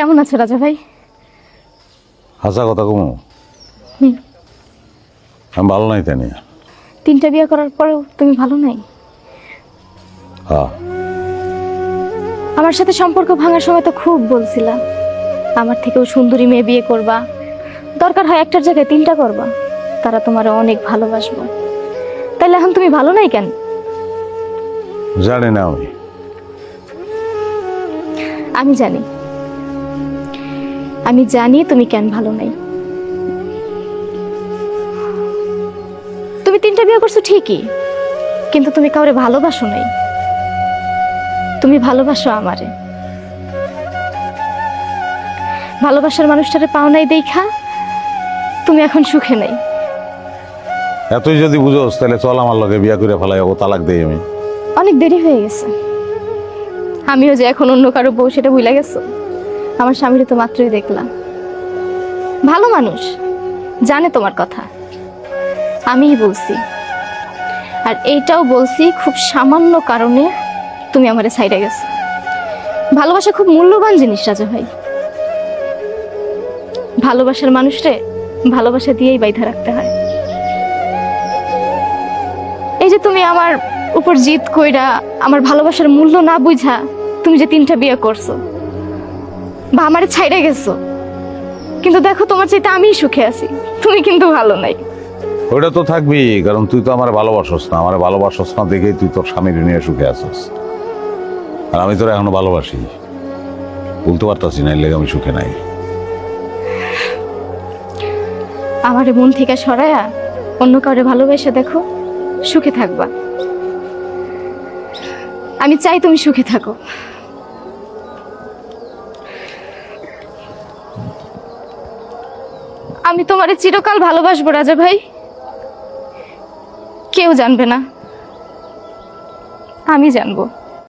কেমন আছো রাজা ভাই? হাসা কথা কমু হুম। আমি ভালো নাই তাই নিয়ে। 3টা বিয়ে করার পরেও তুমি ভালো নাই? হ্যাঁ, আমার সাথে সম্পর্ক ভাঙার সময় তো খুব বলছিলা আমার থেকেও সুন্দরী মেয়ে বিয়ে করবা, দরকার হয় একটার জায়গায় 3টা করবা, তারা তোমার অনেক ভালোবাসবো। তাহলে এখন তুমি ভালো নাই কেন? জানি না আমি। আমি জানি, আমি জানি তুমি কেন ভালো নাই। তুমি 3টা বিয়ে করছো ঠিকই, কিন্তু তুমি কাউরে ভালোবাসো নাই। তুমি ভালোবাসো আমারে। ভালোবাসার মানুষটারে পাও নাই দেখা তুমি এখন সুখে নাই। এতই যদি বুঝোস তাহলে চল আমার লগে বিয়া করে ফেলাই, ও তালাক দেই আমি। অনেক দেরি হয়ে গেছে। আমিও যে এখন অন্য কারো বউ সেটা ভুলে গেছো। আমার স্বামীরে তো মাত্রই দেখলাম, ভালো মানুষ, জানে তোমার কথা। আমিই বলছি, আর এইটাও বলছি খুব সামান্য কারণে তুমি আমারে ছাইড়া গেছো। ভালোবাসা খুব মূল্যবান জিনিস রাজা ভাই। ভালোবাসার মানুষরে ভালোবাসা দিয়েই বাইধা রাখতে হয়। এই যে তুমি আমার উপর জিদ কইরা আমার ভালোবাসার মূল্য না বুঝা তুমি যে 3টা বিয়ে করছো বা আমারে ছাইড়া গেছো, কিন্তু দেখো তোমার চাইতে আমিই সুখে আছি, তুমি কিন্তু ভালো নাই। ওইটা তো থাকবি, কারণ তুই তো আমার ভালোবাসস না। আমার ভালোবাসস না দেখেই তুই তোর স্বামীর নিয়ে সুখে আছিস, আর আমি তোর এখনো ভালোবাসি। বলতে পারতাছি না, এর লেগে আমি সুখে নাই। আমারে মন থেকে সরায়া অন্য কাউরে ভালোবেসে দেখো, সুখে থাকবা। আমি চাই তুমি সুখে থাকো। আমি তোমারে চিরকাল ভালোবাসবো রাজা ভাই, কেউ জানবে না, আমি জানবো।